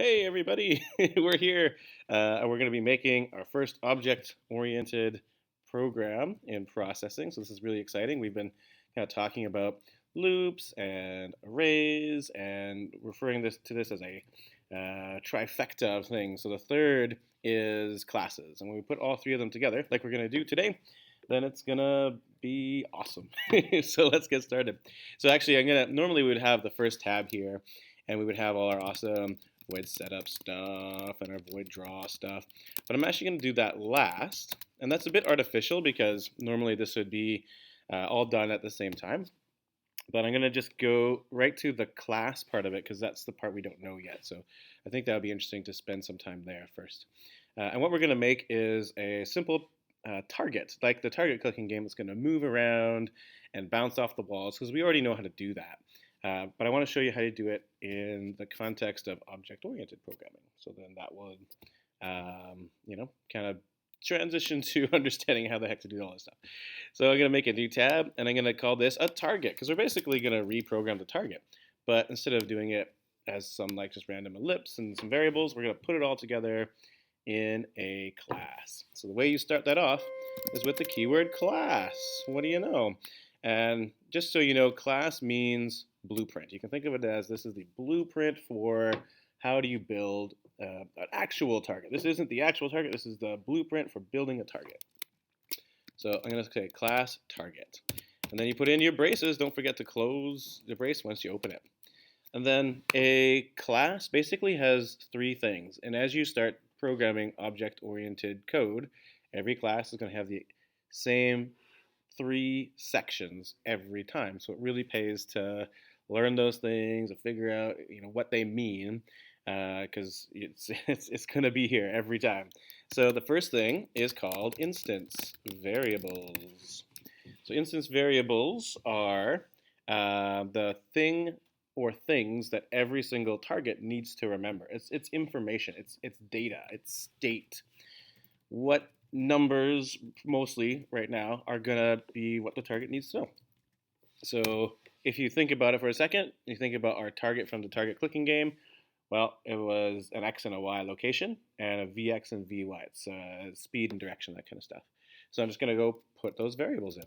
Hey everybody, we're here and we're going to be making our first object-oriented program in processing. So this is really exciting. We've been kind of talking about loops and arrays and referring to this as a trifecta of things. So the third is classes. And when we put all three of them together, like we're going to do today, then it's going to be awesome. So let's get started. So actually, normally we would have the first tab here and we would have all our awesome void setup stuff and our void draw stuff. But I'm actually going to do that last. And that's a bit artificial because normally this would be all done at the same time. But I'm going to just go right to the class part of it because that's the part we don't know yet. So I think that would be interesting to spend some time there first. And what we're going to make is a simple target, like the target clicking game that's going to move around and bounce off the walls because we already know how to do that. But I want to show you how to do it in the context of object-oriented programming. So then that would, kind of transition to understanding how the heck to do all this stuff. So I'm going to make a new tab, and I'm going to call this a target, because we're basically going to reprogram the target. But instead of doing it as some like just random ellipse and some variables, we're going to put it all together in a class. So the way you start that off is with the keyword class. What do you know? And just so you know, class means blueprint. You can think of it as this is the blueprint for how do you build an actual target. This isn't the actual target. This is the blueprint for building a target. So I'm going to say class target. And then you put in your braces. Don't forget to close the brace once you open it. And then a class basically has three things. And as you start programming object-oriented code, every class is going to have the same three sections every time. So it really pays to learn those things and figure out what they mean because it's going to be here every time. So the first thing is called instance variables. So instance variables are the thing or things that every single target needs to remember. It's information, it's data, it's state. What numbers, mostly right now, are going to be what the target needs to know. So if you think about it for a second, you think about our target from the target clicking game, well, it was an X and a Y location and a VX and VY. It's speed and direction, that kind of stuff. So I'm just going to go put those variables in.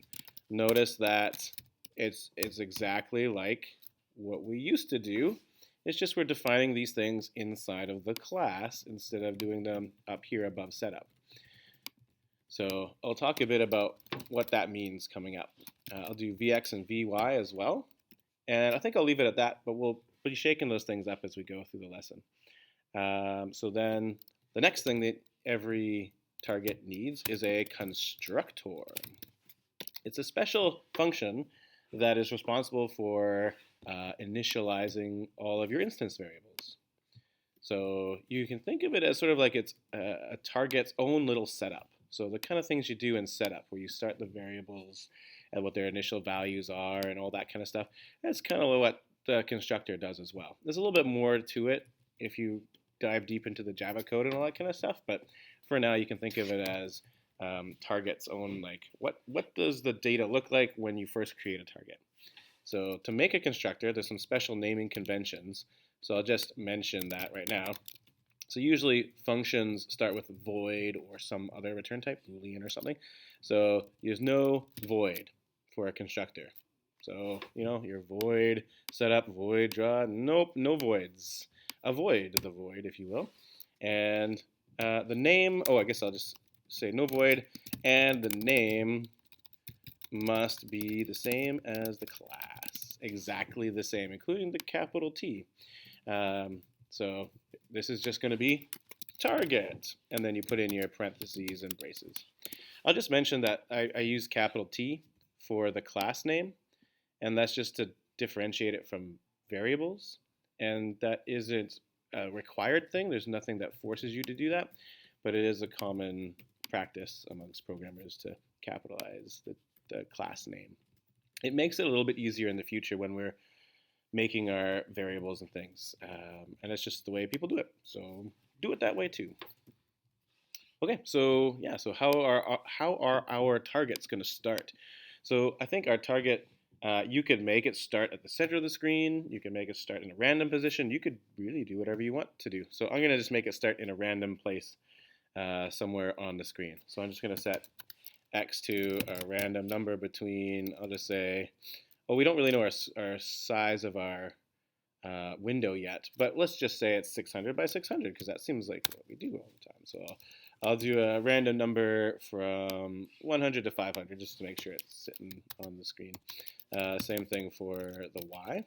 Notice that it's exactly like what we used to do. It's just we're defining these things inside of the class instead of doing them up here above setup. So I'll talk a bit about what that means coming up. I'll do VX and VY as well. And I think I'll leave it at that, but we'll be shaking those things up as we go through the lesson. So then the next thing that every target needs is a constructor. It's a special function that is responsible for initializing all of your instance variables. So you can think of it as sort of like it's a target's own little setup. So the kind of things you do in setup, where you start the variables and what their initial values are and all that kind of stuff, that's kind of what the constructor does as well. There's a little bit more to it if you dive deep into the Java code and all that kind of stuff, but for now you can think of it as target's own, like what does the data look like when you first create a target. So to make a constructor, there's some special naming conventions. So I'll just mention that right now. So usually functions start with void or some other return type, Boolean or something. So there's no void for a constructor. So, your void setup, void draw, nope, no voids. Avoid the void, if you will. And the name, I guess I'll just say no void, and the name must be the same as the class, exactly the same, including the capital T. So this is just going to be target, and then you put in your parentheses and braces. I'll just mention that I use capital T for the class name, and that's just to differentiate it from variables, and that isn't a required thing. There's nothing that forces you to do that, but it is a common practice amongst programmers to capitalize the class name. It makes it a little bit easier in the future when we're making our variables and things. And it's just the way people do it. So do it that way too. Okay, so how are our targets going to start? So I think our target You could make it start at the center of the screen. You can make it start in a random position. You could really do whatever you want to do. So I'm going to just make it start in a random place somewhere on the screen. So I'm just going to set x to a random number between, I'll just say, well, we don't really know our size of our window yet, but let's just say it's 600 by 600 because that seems like what we do all the time. So I'll do a random number from 100 to 500 just to make sure it's sitting on the screen. Same thing for the y.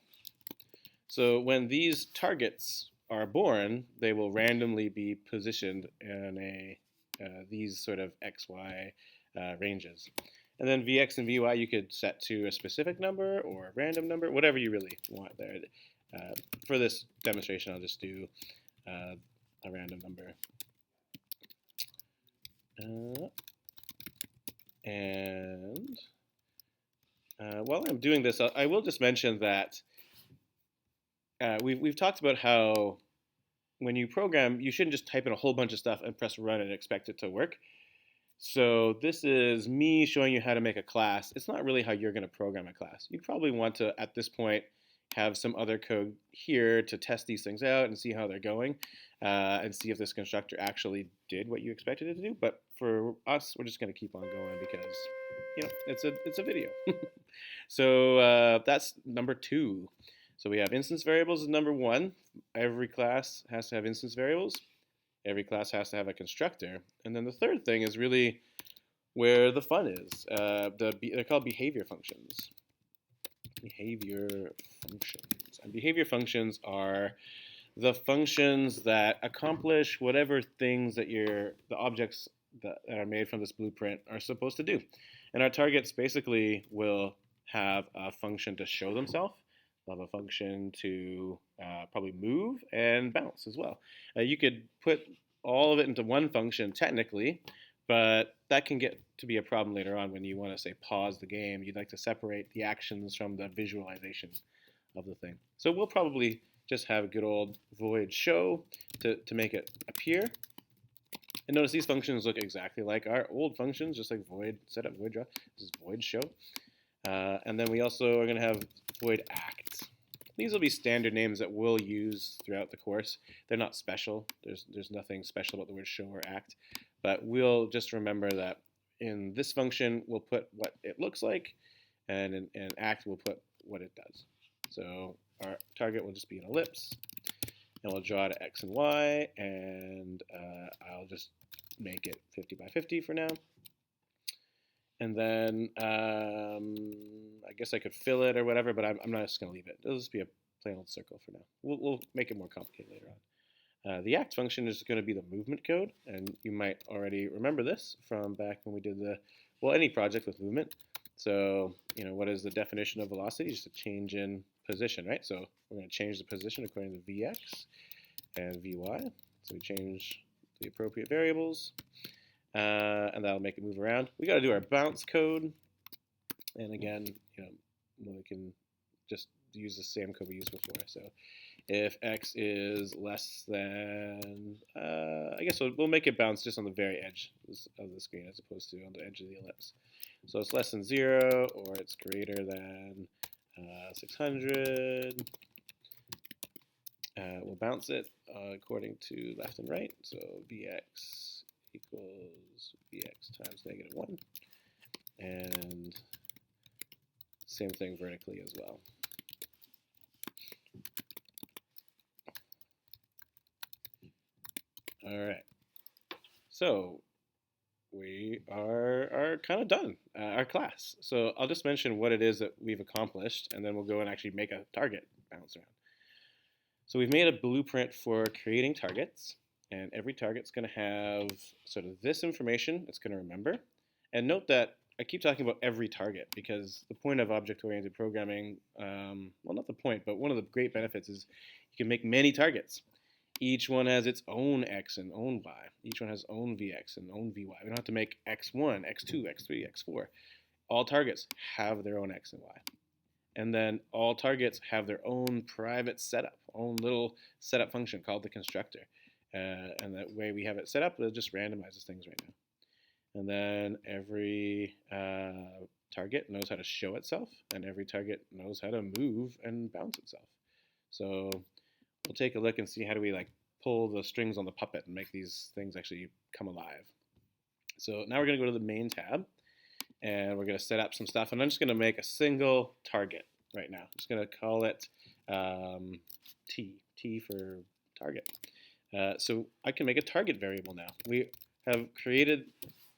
So when these targets are born, they will randomly be positioned in these sort of xy ranges. And then Vx and Vy you could set to a specific number or a random number, whatever you really want there. For this demonstration, I'll just do a random number. While I'm doing this, I will just mention that we've talked about how when you program, you shouldn't just type in a whole bunch of stuff and press run and expect it to work. So this is me showing you how to make a class. It's not really how you're going to program a class. You probably want to, at this point, have some other code here to test these things out and see how they're going and see if this constructor actually did what you expected it to do. But for us, we're just going to keep on going because, it's a video. So that's number 2. So we have instance variables as number 1. Every class has to have instance variables. Every class has to have a constructor. And then the third thing is really where the fun is. They're called behavior functions. Behavior functions. And behavior functions are the functions that accomplish whatever things that the objects that are made from this blueprint are supposed to do. And our targets basically will have a function to show themselves. They'll have a function to probably move and bounce as well. You could put all of it into one function technically, but that can get to be a problem later on when you want to, say, pause the game. You'd like to separate the actions from the visualization of the thing. So we'll probably just have a good old void show to make it appear. And notice these functions look exactly like our old functions, just like void setup, void draw. This is void show. And then we also are going to have void act. These will be standard names that we'll use throughout the course. They're not special. There's nothing special about the word show or act. But we'll just remember that in this function, we'll put what it looks like, and in act, we'll put what it does. So our target will just be an ellipse, and we'll draw to x and y, and I'll just make it 50 by 50 for now. And then I guess I could fill it or whatever, but I'm not just going to leave it. It'll just be a plain old circle for now. We'll make it more complicated later on. The act function is going to be the movement code, and you might already remember this from back when we did any project with movement. So, what is the definition of velocity? Just a change in position, right? So we're going to change the position according to Vx and Vy. So we change the appropriate variables. And that'll make it move around. We got to do our bounce code, and again, we can just use the same code we used before. So if x is less than, I guess we'll make it bounce just on the very edge of the screen as opposed to on the edge of the ellipse. So it's less than 0 or it's greater than 600. We'll bounce it according to left and right. So Vx equals Vx times -1. And same thing vertically as well. All right. So we are kind of done our class. So I'll just mention what it is that we've accomplished, and then we'll go and actually make a target bounce around. So we've made a blueprint for creating targets, and every target's going to have sort of this information it's going to remember. And note that I keep talking about every target because the point of object-oriented programming, well, not the point, but one of the great benefits is you can make many targets. Each one has its own x and own y. Each one has own vx and own vy. We don't have to make x1, x2, x3, x4. All targets have their own x and y. And then all targets have their own private setup, own little setup function called the constructor. And that way we have it set up, it just randomizes things right now. And then every target knows how to show itself, and every target knows how to move and bounce itself. So we'll take a look and see how do we like pull the strings on the puppet and make these things actually come alive. So now we're going to go to the main tab, and we're going to set up some stuff, and I'm just going to make a single target right now. I'm just going to call it T for target. So I can make a target variable now. We have created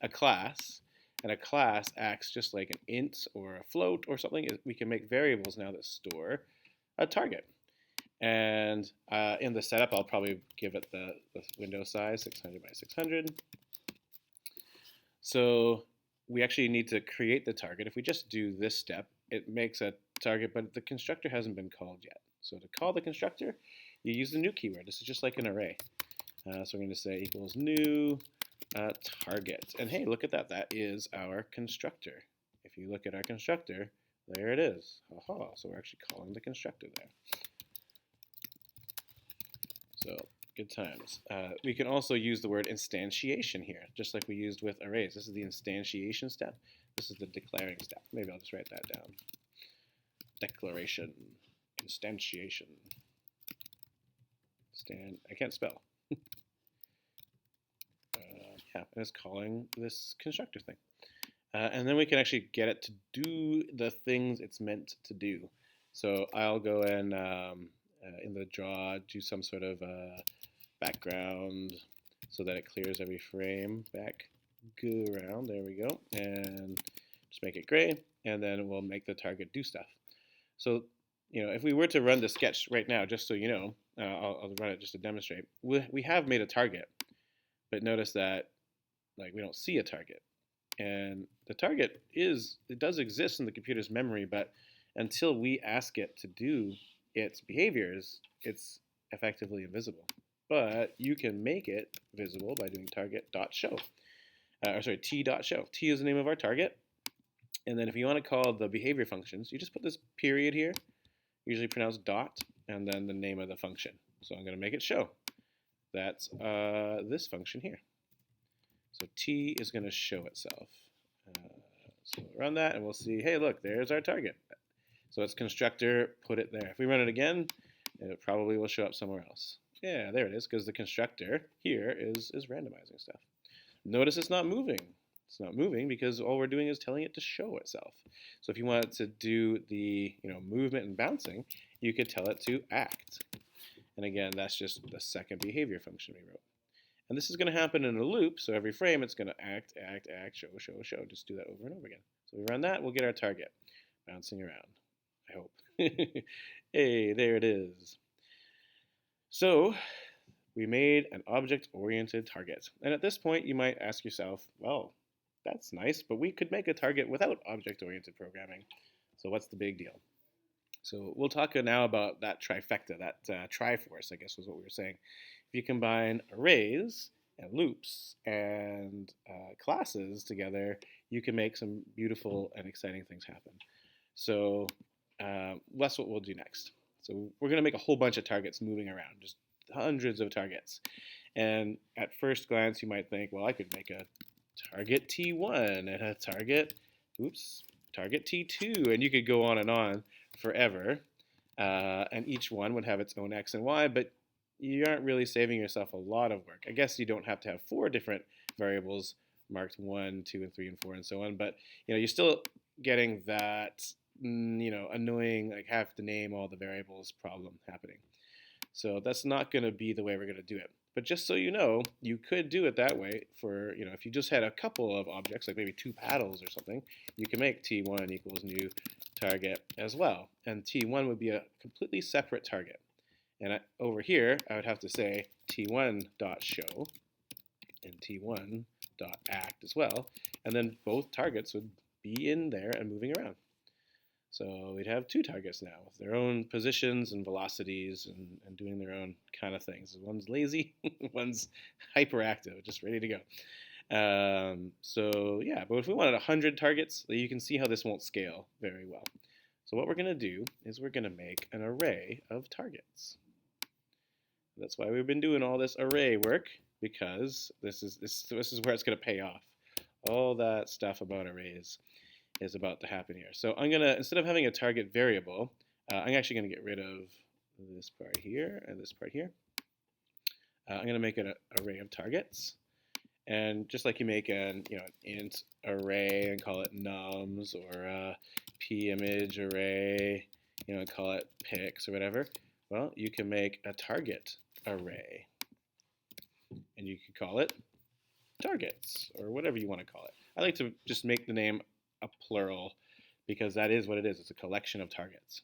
a class, and a class acts just like an int or a float or something. We can make variables now that store a target. And in the setup, I'll probably give it the window size, 600 by 600. So we actually need to create the target. If we just do this step, it makes a target, but the constructor hasn't been called yet. So to call the constructor, you use the new keyword. This is just like an array. So we're going to say equals new target. And hey, look at that. That is our constructor. If you look at our constructor, there it is. Aha, so we're actually calling the constructor there. So good times. We can also use the word instantiation here, just like we used with arrays. This is the instantiation step. This is the declaring step. Maybe I'll just write that down. Declaration, instantiation. I can't spell. Yeah, and it's calling this constructor thing. And then we can actually get it to do the things it's meant to do. So I'll go and in the draw do some sort of background so that it clears every frame back. Go around, there we go, and just make it gray, and then we'll make the target do stuff. So, if we were to run the sketch right now, just so you know, I'll run it just to demonstrate. We have made a target, but notice that we don't see a target. And the target it does exist in the computer's memory, but until we ask it to do its behaviors, it's effectively invisible. But you can make it visible by doing target.show. T.show. T is the name of our target. And then if you want to call the behavior functions, you just put this period here, usually pronounced dot, and then the name of the function. So I'm going to make it show. That's this function here. So T is going to show itself. So we'll run that, and we'll see, hey, look, there's our target. So it's constructor, put it there. If we run it again, it probably will show up somewhere else. Yeah, there it is, because the constructor here is randomizing stuff. Notice it's not moving. It's not moving because all we're doing is telling it to show itself. So if you want it to do the movement and bouncing, you could tell it to act. And again, that's just the second behavior function we wrote. And this is going to happen in a loop, so every frame it's going to act, act, act, show, show, show. Just do that over and over again. So we run that, we'll get our target bouncing around, I hope. Hey, there it is. So we made an object-oriented target. And at this point, you might ask yourself, well, that's nice, but we could make a target without object-oriented programming. So what's the big deal? So we'll talk now about that trifecta, that triforce, I guess was what we were saying. If you combine arrays and loops and classes together, you can make some beautiful and exciting things happen. So that's what we'll do next. So we're going to make a whole bunch of targets moving around, just hundreds of targets. And at first glance, you might think, well, I could make a target T1 and a target T2, and you could go on forever. And each one would have its own X and Y, but you aren't really saving yourself a lot of work. I guess you don't have to have 4 different variables marked 1, 2, and 3, and 4, and so on, but you're still getting that annoying, have to name all the variables problem happening. So that's not going to be the way we're going to do it. But just so you know, you could do it that way for, if you just had a couple of objects, like maybe 2 paddles or something, you can make T1 equals new target as well. And T1 would be a completely separate target. And over here, I would have to say T1.show and T1.act as well. And then both targets would be in there and moving around. So we'd have 2 targets now with their own positions and velocities and doing their own kind of things. One's lazy, one's hyperactive, just ready to go. So yeah, but if we wanted 100 targets, you can see how this won't scale very well. So what we're going to do is we're going to make an array of targets. That's why we've been doing all this array work, because this is where it's going to pay off. All that stuff about arrays. is about to happen here. So I'm gonna, instead of having a target variable, I'm actually gonna get rid of this part here and this part here. I'm gonna make an array of targets. And just like you make an int array and call it nums, or a p-image array, and call it pics or whatever, well, you can make a target array, and you can call it targets or whatever you want to call it. I like to just make the name a plural because that is what it is. It's a collection of targets.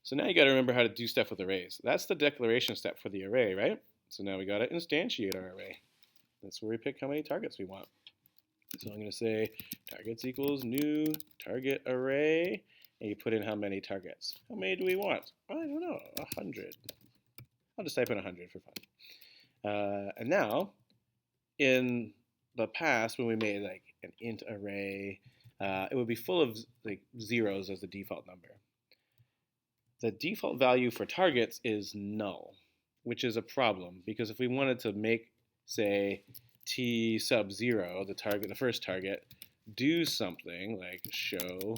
So now you got to remember how to do stuff with arrays. That's the declaration step for the array, right? So now we got to instantiate our array. That's where we pick how many targets we want. So I'm going to say targets equals new target array, and you put in how many targets. How many do we want? I don't know, 100. I'll just type in 100 for fun. And now, in the past, when we made like an int array, it would be full of like zeros as the default number. The default value for targets is null, which is a problem because if we wanted to make, say, t sub 0, the first target, do something like show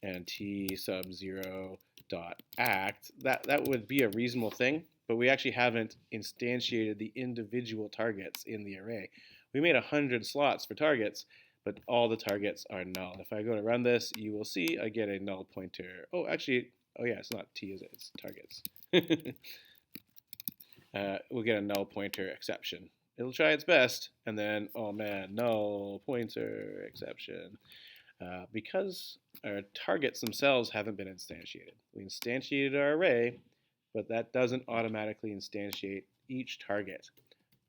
and t sub 0 dot act, that would be a reasonable thing, but we actually haven't instantiated the individual targets in the array. We made 100 slots for targets, but all the targets are null. If I go to run this, you will see I get a null pointer. Oh, actually, oh yeah, it's not t, is it? It's targets. We'll get a null pointer exception. It'll try its best, and then, oh man, null pointer exception. Because our targets themselves haven't been instantiated. We instantiated our array, but that doesn't automatically instantiate each target.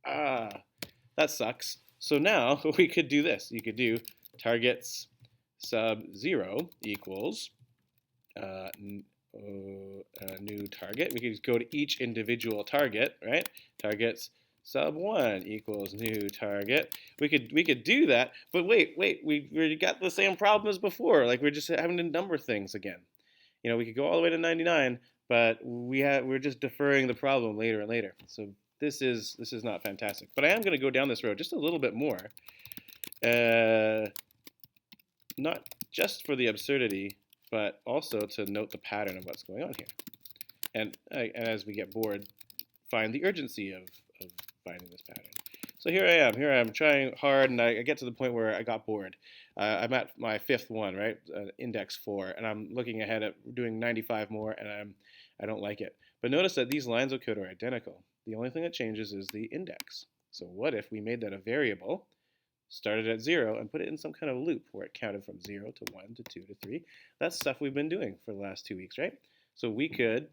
That sucks. So now we could do this. You could do targets sub 0 equals new target. We could just go to each individual target, right? Targets sub 1 equals new target. We could do that, but wait, we got the same problem as before. Like we're just having to number things again. We could go all the way to 99, but we're just deferring the problem later and later. So this is not fantastic. But I am going to go down this road just a little bit more. Not just for the absurdity, but also to note the pattern of what's going on here. And as we get bored, find the urgency of finding this pattern. So here I am trying hard, and I get to the point where I got bored. I'm at my 5th one, right? Index 4, and I'm looking ahead at doing 95 more, and I don't like it. But notice that these lines of code are identical. The only thing that changes is the index. So what if we made that a variable, started at 0, and put it in some kind of loop where it counted from 0 to 1 to 2 to 3. That's stuff we've been doing for the last 2 weeks, right? So we could,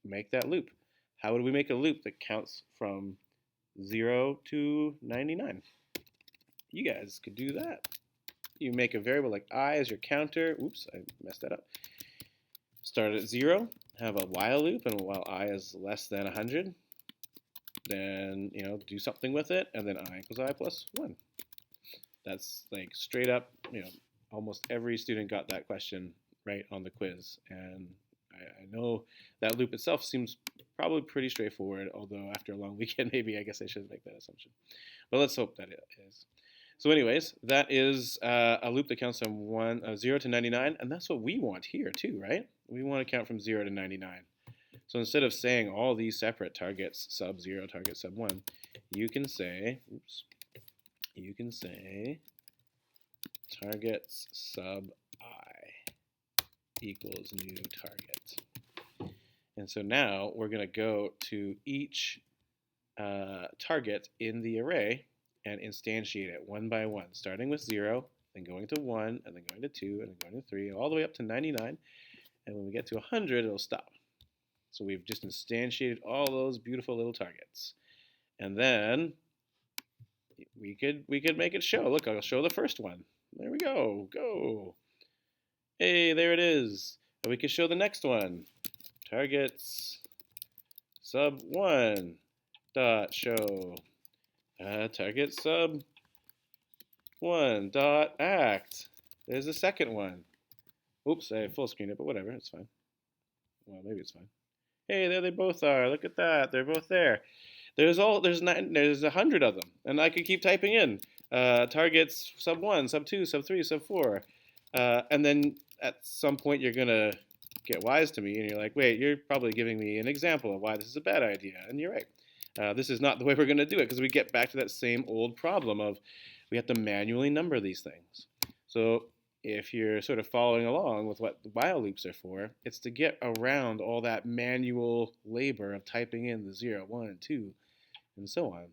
make that loop. How would we make a loop that counts from 0 to 99? You guys could do that. You make a variable like I as your counter. Oops, I messed that up. Start at 0, have a while loop, and while I is less than 100, then, do something with it, and then I equals I plus 1. That's like straight up, almost every student got that question right on the quiz. And I know that loop itself seems probably pretty straightforward, although after a long weekend, maybe I guess I shouldn't make that assumption. But let's hope that it is. So anyways, that is a loop that counts from 0 to 99, and that's what we want here too, right? We want to count from 0 to 99. So instead of saying all these separate targets, sub 0, target sub 1, you can say, targets sub I equals new target. And so now we're going to go to each target in the array and instantiate it one by one, starting with 0, then going to 1, and then going to 2, and then going to 3, all the way up to 99. And when we get to 100, it'll stop. So we've just instantiated all those beautiful little targets. And then we could make it show. Look, I'll show the first one. There we go. Go. Hey, there it is. And we can show the next one. Targets sub 1 dot show. Target sub 1 dot act. There's the second one. Oops, I full screened it, but whatever, it's fine. Well, maybe it's fine. Hey, there they both are. Look at that. They're both there. There's 100 of them, and I could keep typing in targets sub 1, sub 2, sub 3, sub 4. And then at some point you're gonna get wise to me, and you're like, wait, you're probably giving me an example of why this is a bad idea, and you're right. This is not the way we're gonna do it because we get back to that same old problem of we have to manually number these things. So if you're sort of following along with what the while loops are for, it's to get around all that manual labor of typing in the 0, 1, 2, and so on.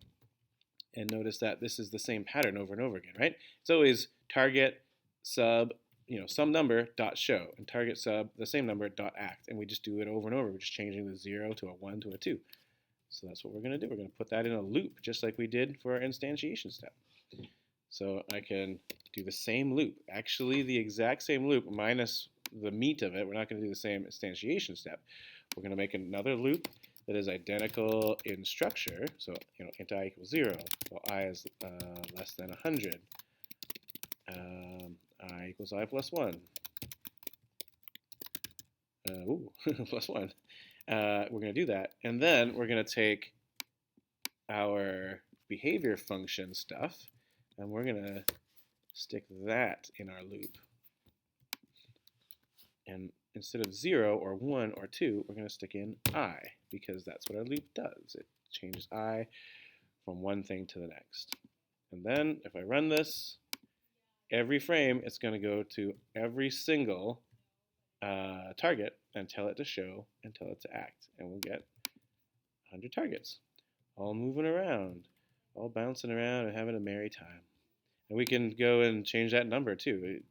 And notice that this is the same pattern over and over again, right? It's always target sub, some number dot show, and target sub the same number dot act, and we just do it over and over. We're just changing the 0 to a 1 to a 2. So that's what we're going to do. We're going to put that in a loop, just like we did for our instantiation step. So I can do the same loop, actually the exact same loop minus the meat of it. We're not going to do the same instantiation step. We're going to make another loop that is identical in structure. So, int I equals 0, while I is less than 100. I equals I plus 1. Plus 1. We're going to do that. And then we're going to take our behavior function stuff, and we're going to stick that in our loop. And instead of 0 or 1 or 2, we're going to stick in I, because that's what our loop does. It changes I from one thing to the next. And then if I run this, every frame it's going to go to every single target and tell it to show and tell it to act. And we'll get 100 targets, all moving around, all bouncing around and having a merry time. And we can go and change that number too.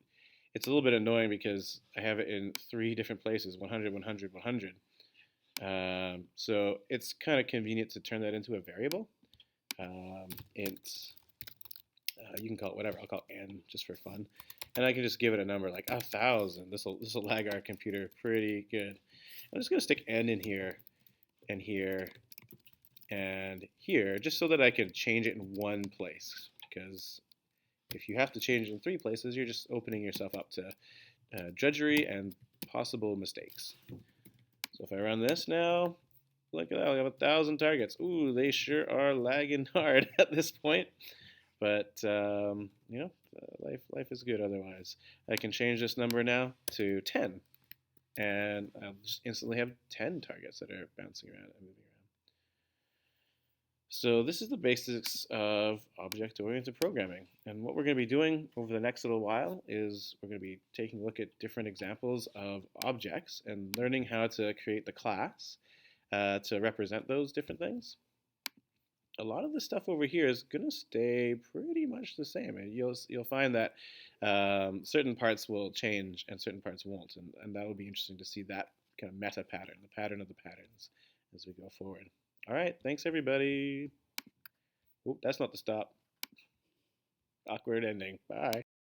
It's a little bit annoying because I have it in 3 different places, 100, 100, 100. So it's kind of convenient to turn that into a variable. You can call it whatever. I'll call it n just for fun. And I can just give it a number like 1,000. This will lag our computer pretty good. I'm just going to stick n in here and here and here just so that I can change it in one place, because if you have to change it in 3 places, you're just opening yourself up to drudgery and possible mistakes. So if I run this now, look at that, I have 1,000 targets. Ooh, they sure are lagging hard at this point. But, life is good otherwise. I can change this number now to 10. And I'll just instantly have 10 targets that are bouncing around and moving around. So this is the basics of object-oriented programming. And what we're going to be doing over the next little while is we're going to be taking a look at different examples of objects and learning how to create the class to represent those different things. A lot of the stuff over here is going to stay pretty much the same. And you'll find that certain parts will change and certain parts won't. And that'll be interesting to see that kind of meta pattern, the pattern of the patterns as we go forward. All right, thanks everybody. Oh, that's not the stop. Awkward ending. Bye.